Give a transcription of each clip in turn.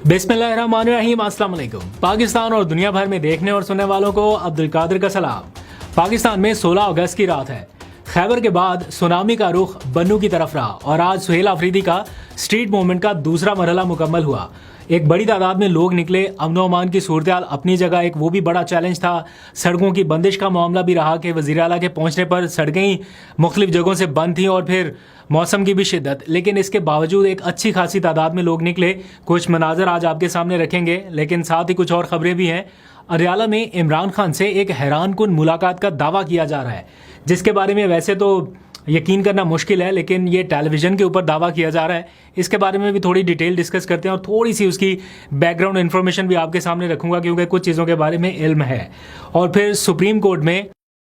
बिस्मिल्लाहिर्रहमानिर्रहीम, अस्सलाम वालेकुम। पाकिस्तान और दुनिया भर में देखने और सुनने वालों को अब्दुल कादिर का सलाम। पाकिस्तान में 16 अगस्त की रात है। खैबर के बाद सुनामी का रुख बन्नू की तरफ रहा और आज सुहेल अफरीदी का स्ट्रीट मूवमेंट का दूसरा मरहला मुकम्मल हुआ। एक बड़ी तादाद में लोग निकले। अमन व अमान की सूरत हाल अपनी जगह, एक वो भी बड़ा चैलेंज था। सड़कों की बंदिश का मामला भी रहा कि वज़ीर आला के पहुंचने पर सड़कें ही मुख्तलिफ जगहों से बंद थीं और फिर मौसम की भी शिद्दत। लेकिन इसके बावजूद एक अच्छी खासी तादाद में लोग निकले। कुछ मनाजर आज आपके सामने रखेंगे, लेकिन साथ ही कुछ और खबरें भी हैं। अरियाला में इमरान खान से एक हैरान कुन मुलाकात का दावा किया जा रहा है, जिसके बारे में वैसे तो यकीन करना मुश्किल है, लेकिन ये टेलीविज़न के ऊपर दावा किया जा रहा है। इसके बारे में भी थोड़ी डिटेल डिस्कस करते हैं और थोड़ी सी उसकी बैकग्राउंड इन्फॉर्मेशन भी आपके सामने रखूंगा, क्योंकि कुछ चीज़ों के बारे में इल्म है। और फिर सुप्रीम कोर्ट में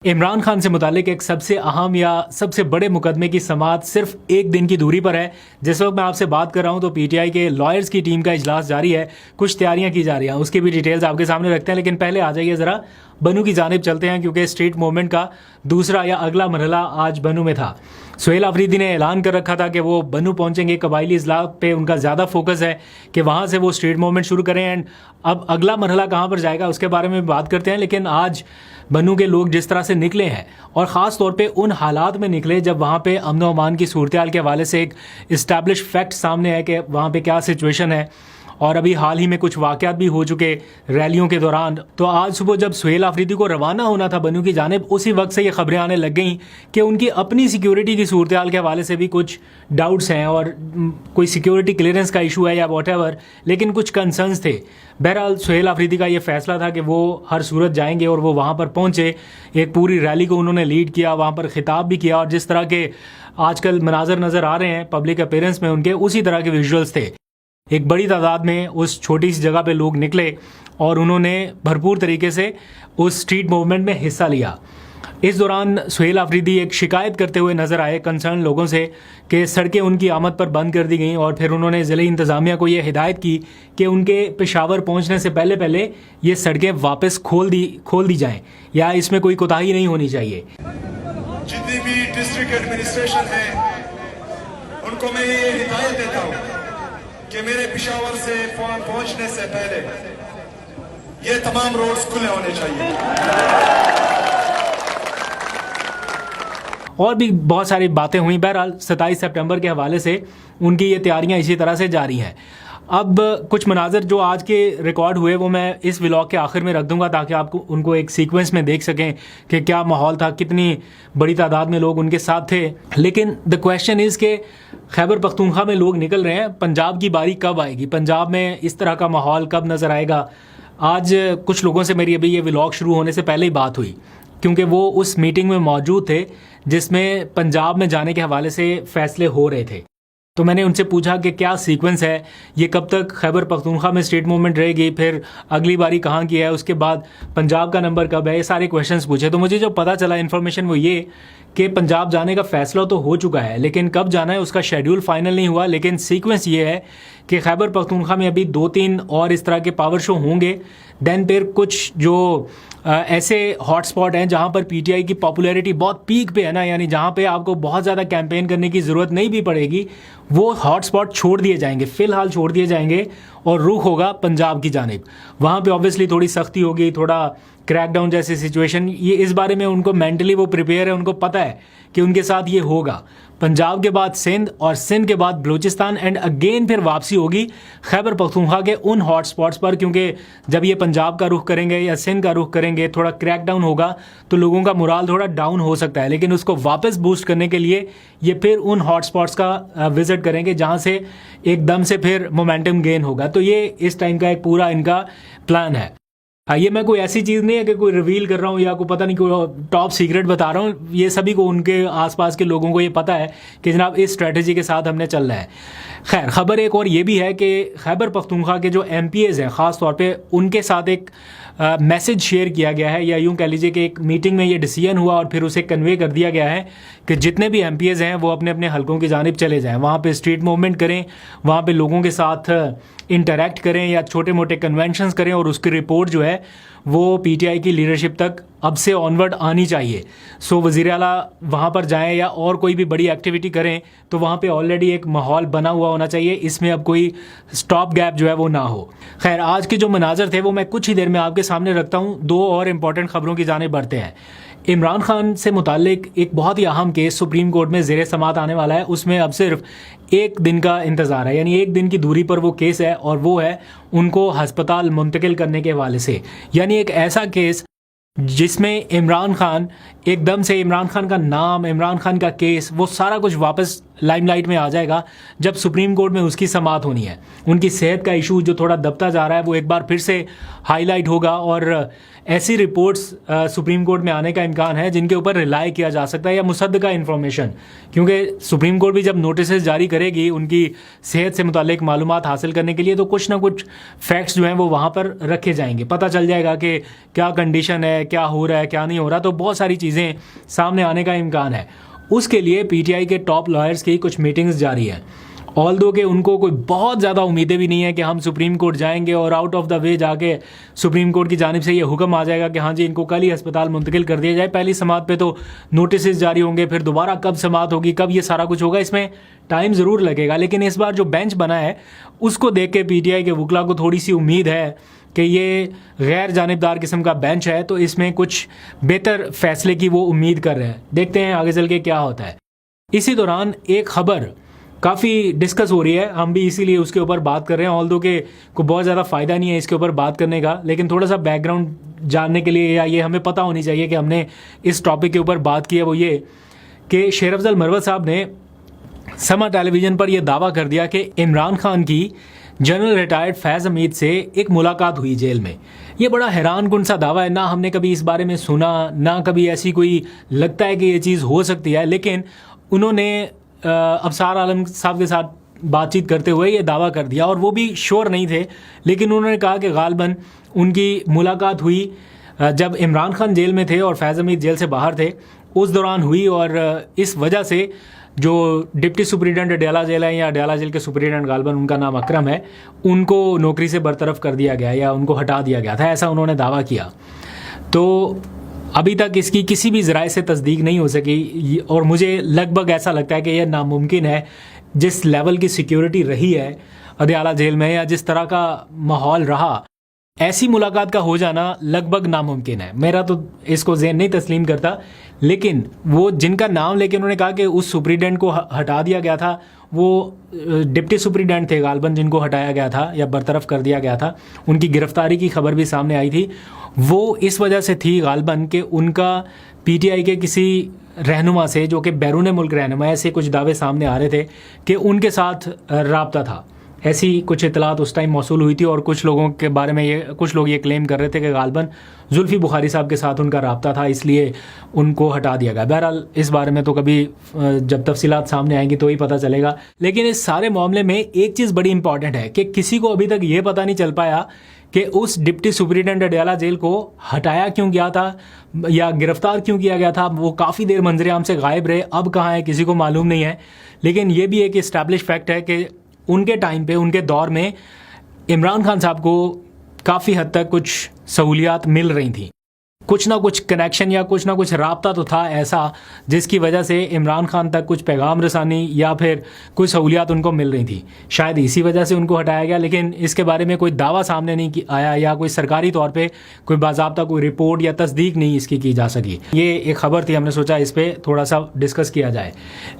इमरान खान से मुतालिक एक सबसे अहम या सबसे बड़े मुकदमे की समाअत सिर्फ एक दिन की दूरी पर है। जिस वक्त मैं आपसे बात कर रहा हूं तो पीटीआई के लॉयर्स की टीम का इजलास जारी है, कुछ तैयारियां की जा रही हैं, उसकी भी डिटेल्स आपके सामने रखते हैं। लेकिन पहले आ जाइए ज़रा बन्नू की जानिब चलते हैं, क्योंकि स्ट्रीट मूवमेंट का दूसरा या अगला मरहला आज बन्नू में था। सुहेल अफरीदी ने ऐलान कर रखा था कि वो बन्नू पहुंचेंगे। कबायली इजलास पे उनका ज़्यादा फोकस है कि वहाँ से वो स्ट्रीट मूवमेंट शुरू करें। एंड अब अगला मरहला कहाँ पर जाएगा उसके बारे में बात करते हैं। लेकिन आज बन्नू के लोग जिस तरह से निकले हैं और ख़ास तौर पे उन हालात में निकले जब वहाँ पे अमन व अमान की सूरत हाल के हवाले से एक इस्टेब्लिश फैक्ट सामने है कि वहाँ पे क्या सिचुएशन है। और अभी हाल ही में कुछ वाक़यात भी हो चुके रैलियों के दौरान। तो आज सुबह जब सुहेल अफरीदी को रवाना होना था बन्नू की जानिब, उसी वक्त से ये खबरें आने लग गई कि उनकी अपनी सिक्योरिटी की सूरत हाल के हवाले से भी कुछ डाउट्स हैं और कोई सिक्योरिटी क्लियरेंस का इशू है या वॉटएवर, लेकिन कुछ कंसर्न्स थे। बहरहाल सुहेल अफरीदी का ये फैसला था कि वो हर सूरत जाएंगे और वो वहाँ पर पहुँचे। एक पूरी रैली को उन्होंने लीड किया, वहाँ पर खिताब भी किया और जिस तरह के आजकल मनाजर नज़र आ रहे हैं पब्लिक अपीयरेंस में उनके, उसी तरह के विजुअल्स थे। एक बड़ी तादाद में उस छोटी सी जगह पे लोग निकले और उन्होंने भरपूर तरीके से उस स्ट्रीट मूवमेंट में हिस्सा लिया। इस दौरान सुहेल अफरीदी एक शिकायत करते हुए नज़र आए कंसर्न लोगों से कि सड़कें उनकी आमद पर बंद कर दी गई और फिर उन्होंने ज़िले इंतज़ामिया को ये हिदायत की कि उनके पेशावर पहुंचने से पहले पहले ये सड़कें वापस खोल दी जाएँ या इसमें कोई कोताही नहीं होनी चाहिए। जितनी भी डिस्ट्रिक्ट एडमिनिस्ट्रेशन है उनको मैं ये हिदायत देता हूँ कि मेरे पेशावर से पहुंचने से पहले ये तमाम रोड्स खुले होने चाहिए। और भी बहुत सारी बातें हुई। बहरहाल 27 सितंबर के हवाले से उनकी ये तैयारियां इसी तरह से जारी हैं। अब कुछ मनाजर जो आज के रिकॉर्ड हुए वो मैं इस व्लॉग के आखिर में रख दूंगा ताकि आपको उनको एक सीक्वेंस में देख सकें कि क्या माहौल था, कितनी बड़ी तादाद में लोग उनके साथ थे। लेकिन द क्वेश्चन इज़ के खैबर पख्तूनख्वा में लोग निकल रहे हैं, पंजाब की बारी कब आएगी, पंजाब में इस तरह का माहौल कब नज़र आएगा। आज कुछ लोगों से मेरी अभी ये व्लॉग शुरू होने से पहले ही बात हुई, क्योंकि वो उस मीटिंग में मौजूद थे जिसमें पंजाब में जाने के हवाले से फ़ैसले हो रहे थे। तो मैंने उनसे पूछा कि क्या सीक्वेंस है, ये कब तक खैबर पख्तूनख्वा में स्ट्रीट मूवमेंट रहेगी, फिर अगली बारी कहाँ की है, उसके बाद पंजाब का नंबर कब है, ये सारे क्वेश्चंस पूछे। तो मुझे जो पता चला इन्फॉर्मेशन वो ये कि पंजाब जाने का फ़ैसला तो हो चुका है, लेकिन कब जाना है उसका शेड्यूल फाइनल नहीं हुआ। लेकिन सीक्वेंस ये है कि खैबर पख्तूनख्वा में अभी 2-3 और इस तरह के पावर शो होंगे। दैन फिर कुछ जो ऐसे हॉटस्पॉट हैं जहाँ पर पीटीआई की पॉपुलैरिटी बहुत पीक पे है ना, यानी जहाँ पे आपको बहुत ज़्यादा कैंपेन करने की ज़रूरत नहीं भी पड़ेगी, वो हॉटस्पॉट छोड़ दिए जाएंगे, फ़िलहाल छोड़ दिए जाएंगे और रुख होगा पंजाब की जानिब। वहाँ पे ऑब्वियसली थोड़ी सख्ती होगी, थोड़ा क्रैकडाउन जैसी सिचुएशन, ये इस बारे में उनको मेंटली वो प्रिपेयर है, उनको पता है कि उनके साथ ये होगा। पंजाब के बाद सिंध और सिंध के बाद बलूचिस्तान एंड अगेन फिर वापसी होगी खैबर पख्तूनख्वा के उन हॉटस्पॉट्स पर, क्योंकि जब ये पंजाब का रुख करेंगे या सिंध का रुख करेंगे थोड़ा क्रैकडाउन होगा तो लोगों का मोराल थोड़ा डाउन हो सकता है। लेकिन उसको वापस बूस्ट करने के लिए ये फिर उन हॉटस्पॉट्स का विजिट करेंगे जहाँ से एकदम से फिर मोमेंटम गेन होगा। तो ये इस टाइम का एक पूरा इनका प्लान है। ये मैं कोई ऐसी चीज़ नहीं है कि कोई रिवील कर रहा हूँ या कोई पता नहीं कोई टॉप सीक्रेट बता रहा हूँ। ये सभी को, उनके आसपास के लोगों को ये पता है कि जनाब इस स्ट्रेटजी के साथ हमने चलना है। खैर, खबर एक और ये भी है कि खैबर पख्तूनख्वा के जो MPAs हैं ख़ास तौर पे उनके साथ एक मैसेज शेयर किया गया है, या यूँ कह लीजिए कि एक मीटिंग में ये डिसीजन हुआ और फिर उसे कन्वे कर दिया गया है कि जितने भी MPAs हैं वो अपने अपने हलकों की जानिब चले जाएं, वहाँ पे स्ट्रीट मूवमेंट करें, वहाँ पे लोगों के साथ इंटरेक्ट करें या छोटे मोटे कन्वेंशंस करें और उसकी रिपोर्ट जो है वो पीटीआई की लीडरशिप तक अब से ऑनवर्ड आनी चाहिए। सो वज़ीर आला वहाँ पर जाएं या और कोई भी बड़ी एक्टिविटी करें तो वहाँ पे ऑलरेडी एक माहौल बना हुआ होना चाहिए, इसमें अब कोई स्टॉप गैप जो है वो ना हो। खैर, आज के जो मनाजर थे वो मैं कुछ ही देर में आपके सामने रखता हूँ। दो और इम्पॉर्टेंट खबरों की जानिब बढ़ते हैं। इमरान खान से मुतालिक एक बहुत ही अहम केस सुप्रीम कोर्ट में ज़ेरे समात आने वाला है। उसमें अब सिर्फ एक दिन का इंतज़ार है, यानी एक दिन की दूरी पर वो केस है, और वो है उनको हस्पताल मुंतकिल करने के हवाले से। यानी एक ऐसा केस जिसमें इमरान खान एकदम से, इमरान खान का नाम, इमरान खान का केस, वो सारा कुछ वापस लाइमलाइट में आ जाएगा जब सुप्रीम कोर्ट में उसकी समाअत होनी है। उनकी सेहत का इशू जो थोड़ा दबता जा रहा है वो एक बार फिर से हाईलाइट होगा, और ऐसी रिपोर्ट्स सुप्रीम कोर्ट में आने का इम्कान है जिनके ऊपर रिलाई किया जा सकता है, या मुसद्दका इन्फॉर्मेशन, क्योंकि सुप्रीम कोर्ट भी जब नोटिस जारी करेगी उनकी सेहत से मुतालिक मालूमात हासिल करने के लिए, तो कुछ ना कुछ फैक्ट्स जो हैं वो वहाँ पर रखे जाएंगे। पता चल जाएगा कि क्या कंडीशन है, क्या हो रहा है, क्या नहीं हो रहा, तो बहुत सारी चीज़ें सामने आने का इम्कान है। उसके लिए पीटीआई के टॉप लॉयर्स की कुछ मीटिंग्स जारी हैं। ऑल्दो कि उनको कोई बहुत ज़्यादा उम्मीदें भी नहीं है कि हम सुप्रीम कोर्ट जाएंगे और आउट ऑफ द वे जाके सुप्रीम कोर्ट की जानिब से ये हुक्म आ जाएगा कि हाँ जी इनको कल ही अस्पताल मुंतकिल कर दिया जाए। पहली समाअत पे तो नोटिस जारी होंगे, फिर दोबारा कब समाअत होगी, कब ये सारा कुछ होगा, इसमें टाइम ज़रूर लगेगा। लेकिन इस बार जो बेंच बना है उसको देख के पीटीआई के वकला को थोड़ी सी उम्मीद है कि ये गैर जानिबदार किस्म का बेंच है, तो इसमें कुछ बेहतर फैसले की वो उम्मीद कर रहे हैं। देखते हैं आगे चल के क्या होता है। इसी दौरान एक खबर काफ़ी डिस्कस हो रही है, हम भी इसीलिए उसके ऊपर बात कर रहे हैं। ऑल्दो के को बहुत ज़्यादा फ़ायदा नहीं है इसके ऊपर बात करने का, लेकिन थोड़ा सा बैकग्राउंड जानने के लिए या ये हमें पता होनी चाहिए कि हमने इस टॉपिक के ऊपर बात की है। वो ये कि शेर अफजल मरवत साहब ने समा टेलीविज़न पर यह दावा कर दिया कि इमरान खान की जनरल रिटायर्ड फैज़ हमीद से एक मुलाकात हुई जेल में। ये बड़ा हैरान कुन सा दावा है, ना हमने कभी इस बारे में सुना, ना कभी ऐसी कोई लगता है कि ये चीज़ हो सकती है। लेकिन उन्होंने अफसार आलम साहब के साथ बातचीत करते हुए ये दावा कर दिया, और वो भी श्योर नहीं थे, लेकिन उन्होंने कहा कि गालबन उनकी मुलाकात हुई जब इमरान खान जेल में थे और फैज़ हमीद जेल से बाहर थे, उस दौरान हुई। और इस वजह से जो डिप्टी सुपरिटेंडेंट अडयाला जेल है, या अडयाला जेल के सुपरिटेंडेंट गालबन उनका नाम अकरम है, उनको नौकरी से बरतरफ कर दिया गया या उनको हटा दिया गया था, ऐसा उन्होंने दावा किया। तो अभी तक इसकी किसी भी ज़राए से तस्दीक नहीं हो सकी, और मुझे लगभग ऐसा लगता है कि यह नामुमकिन है। जिस लेवल की सिक्योरिटी रही है अडयाला जेल में, या जिस तरह का माहौल रहा, ऐसी मुलाकात का हो जाना लगभग नामुमकिन है। मेरा तो इसको ज़हन नहीं तस्लीम करता। लेकिन वो जिनका नाम लेके उन्होंने कहा कि उस सुपरिटेंडेंट को हटा दिया गया था, वो डिप्टी सुपरिटेंडेंट थे गालबन जिनको हटाया गया था या बरतरफ कर दिया गया था। उनकी गिरफ्तारी की खबर भी सामने आई थी। वो इस वजह से थी गालबन कि उनका पीटीआई के किसी रहनुमा से, जो कि बैरून मुल्क रहनुमा, ऐसे कुछ दावे सामने आ रहे थे कि उनके साथ राब्ता था। ऐसी कुछ इतलात उस टाइम मौसूल हुई थी, और कुछ लोगों के बारे में कुछ लोग ये क्लेम कर रहे थे कि गालबन जुल्फी बुखारी साहब के साथ उनका राब्ता था, इसलिए उनको हटा दिया गया। बहरहाल इस बारे में तो कभी जब तफसीलात सामने आएंगी तो ही पता चलेगा। लेकिन इस सारे मामले में एक चीज़ बड़ी इंपॉर्टेंट है कि किसी को अभी तक ये पता नहीं चल पाया कि उस डिप्टी सुपरिटेंडेंट अडयाला जेल को हटाया क्यों गया था या गिरफ्तार क्यों किया गया था। वो काफ़ी देर मंजर-ए-आम से गायब रहे, अब कहाँ है किसी को मालूम नहीं है। लेकिन ये भी एक इस्टेब्लिश फैक्ट है कि उनके टाइम पे, उनके दौर में इमरान खान साहब को काफ़ी हद तक कुछ सहूलियात मिल रही थी। कुछ ना कुछ कनेक्शन या कुछ ना कुछ राब्ता तो था ऐसा, जिसकी वजह से इमरान खान तक कुछ पैगाम रसानी या फिर कुछ सहूलियात उनको मिल रही थी। शायद इसी वजह से उनको हटाया गया, लेकिन इसके बारे में कोई दावा सामने नहीं आया, या कोई सरकारी तौर पे कोई बाज़ाब्ता कोई रिपोर्ट या तस्दीक नहीं इसकी की जा सकी। ये एक खबर थी, हमने सोचा इस पर थोड़ा सा डिस्कस किया जाए।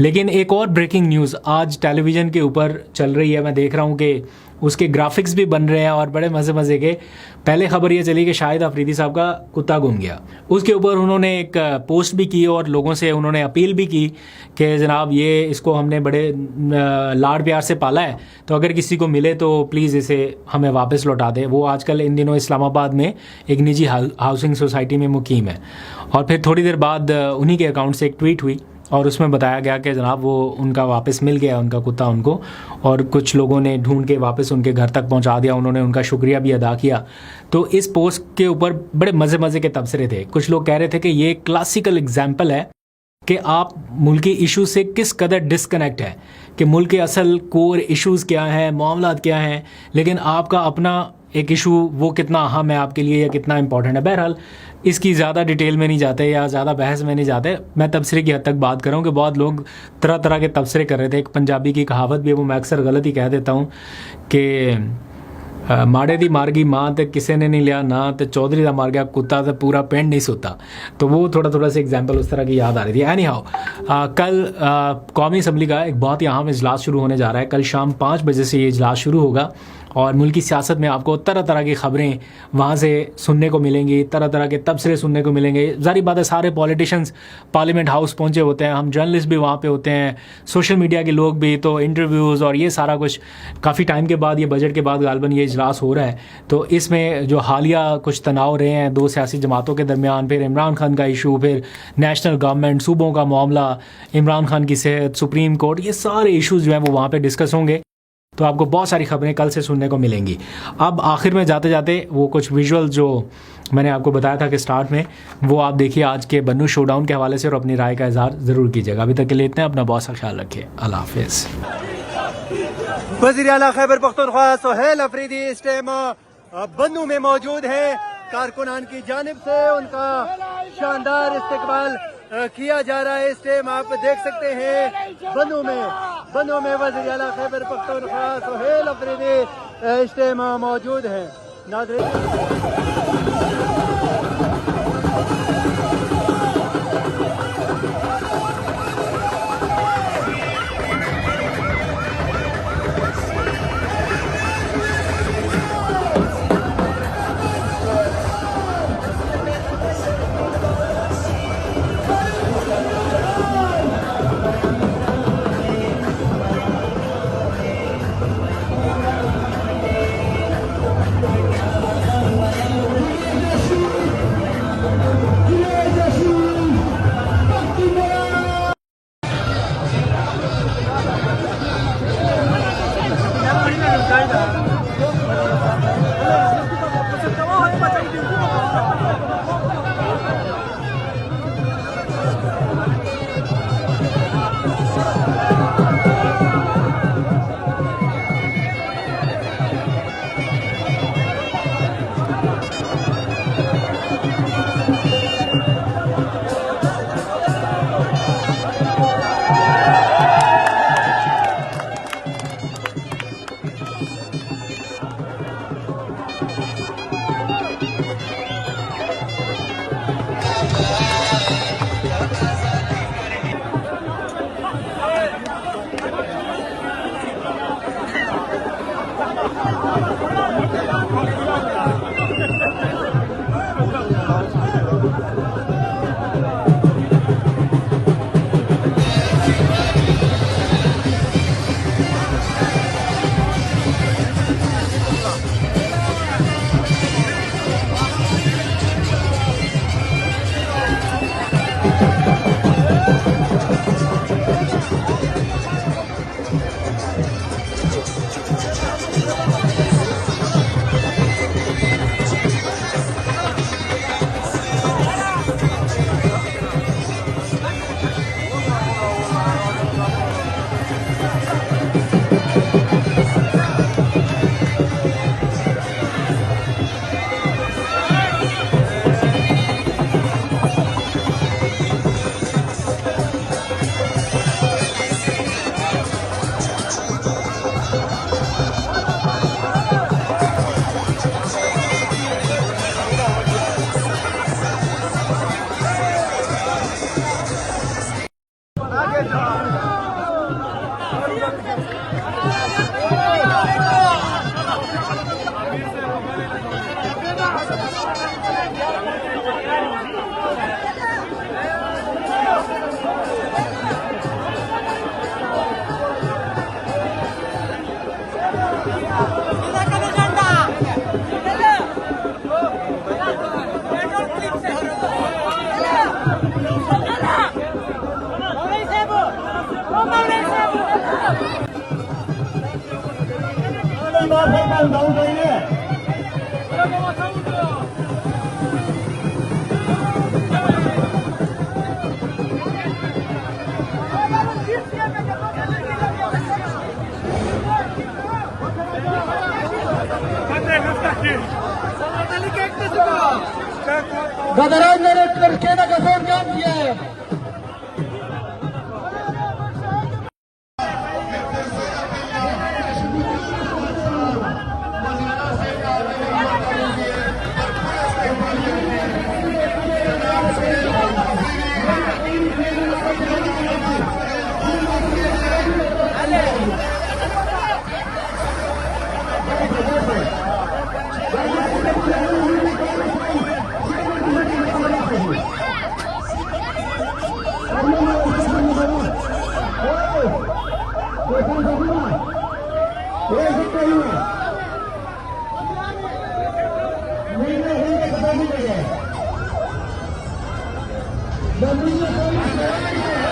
लेकिन एक और ब्रेकिंग न्यूज़ आज टेलीविज़न के ऊपर चल रही है, मैं देख रहा हूँ कि उसके ग्राफिक्स भी बन रहे हैं और बड़े मज़े के। पहले खबर ये चली कि शाहिद अफरीदी साहब का कुत्ता गुम गया। उसके ऊपर उन्होंने एक पोस्ट भी की और लोगों से उन्होंने अपील भी की कि जनाब ये इसको हमने बड़े लाड प्यार से पाला है, तो अगर किसी को मिले तो प्लीज़ इसे हमें वापस लौटा दे। वो आजकल इन दिनों इस्लामाबाद में एक निजी हाउसिंग सोसाइटी में मुकीम है। और फिर थोड़ी देर बाद उन्हीं के अकाउंट से एक ट्वीट हुई और उसमें बताया गया कि जनाब वो उनका वापस मिल गया उनका कुत्ता उनको, और कुछ लोगों ने ढूंढ के वापस उनके घर तक पहुंचा दिया। उन्होंने उनका शुक्रिया भी अदा किया। तो इस पोस्ट के ऊपर बड़े मज़े के तबसरे थे। कुछ लोग कह रहे थे कि ये क्लासिकल एग्जाम्पल है कि आप मुल्की इशू से किस कदर डिस्कनेक्ट है, कि मुल्क के असल कोर इश्यूज़ क्या हैं, मामलात क्या हैं, लेकिन आपका अपना एक इशू वो कितना अहम है आपके लिए या कितना इंपॉर्टेंट है। बहरहाल इसकी ज़्यादा डिटेल में नहीं जाते या ज़्यादा बहस में नहीं जाते। मैं तबसरे की हद तक बात कर रहा हूँ कि बहुत लोग तरह तरह के तबसरे कर रहे थे। एक पंजाबी की कहावत भी है, वो मैं अक्सर गलत ही कह देता हूँ कि माड़े दी मार गई माँ तो किसी ने नहीं लिया ना, तो चौधरी का मार गया कुत्ता तो पूरा पिंड नहीं सोता। तो वो थोड़ा सा एग्जाम्पल उस तरह की याद आ रही थी। एनी हाउ, कल कौमी असम्बली का एक बहुत ही अहम इजलास शुरू होने जा रहा है। कल शाम 5 बजे से ये इजलास शुरू होगा और मुल्की सियासत में आपको तरह तरह की ख़बरें वहाँ से सुनने को मिलेंगी, तरह तरह के तबसरे सुनने को मिलेंगे। ज़ाहिर बात है सारे पॉलिटिशियंस पार्लियामेंट हाउस पहुँचे होते हैं, हम जर्नलिस्ट भी वहाँ पे होते हैं, सोशल मीडिया के लोग भी, तो इंटरव्यूज़ और ये सारा कुछ काफ़ी टाइम के बाद, ये बजट के बाद गालबन ये इजलास हो रहा है। तो इसमें जो हालिया कुछ तनाव रहे हैं 2 सियासी जमातों के दरमियान, फिर इमरान खान का इशू, फिर नेशनल गवर्नमेंट, सूबों का मामला, इमरान खान की सेहत, सुप्रीम कोर्ट, ये सारे इशूज़ जो हैं वो वहाँ पर डिस्कस होंगे। तो आपको बहुत सारी खबरें कल से सुनने को मिलेंगी। अब आखिर में जाते जाते वो कुछ विजुअल जो मैंने आपको बताया था कि स्टार्ट में, वो आप देखिए आज के बन्नू शोडाउन के हवाले से और अपनी राय का इजहार ज़रूर कीजिएगा। अभी तक के लिए इतना, अपना बहुत सा ख्याल रखिए। अल्लाह हाफिज़। वज़ीर आला खैबर पख्तूनख्वा सुहेल अफरीदी इस टाइम बन्नू में मौजूद है। कारकुनान की जानिब से उनका शानदार इस्तकबाल किया जा रहा है। इस टाइम आप देख सकते हैं बन्नू में वज़ीर आला खैबर पख्तूनख्वा सुहेल अफरीदी इस टाइम मौजूद है। गदरांजने करकेनं कसं काम किया है Bambino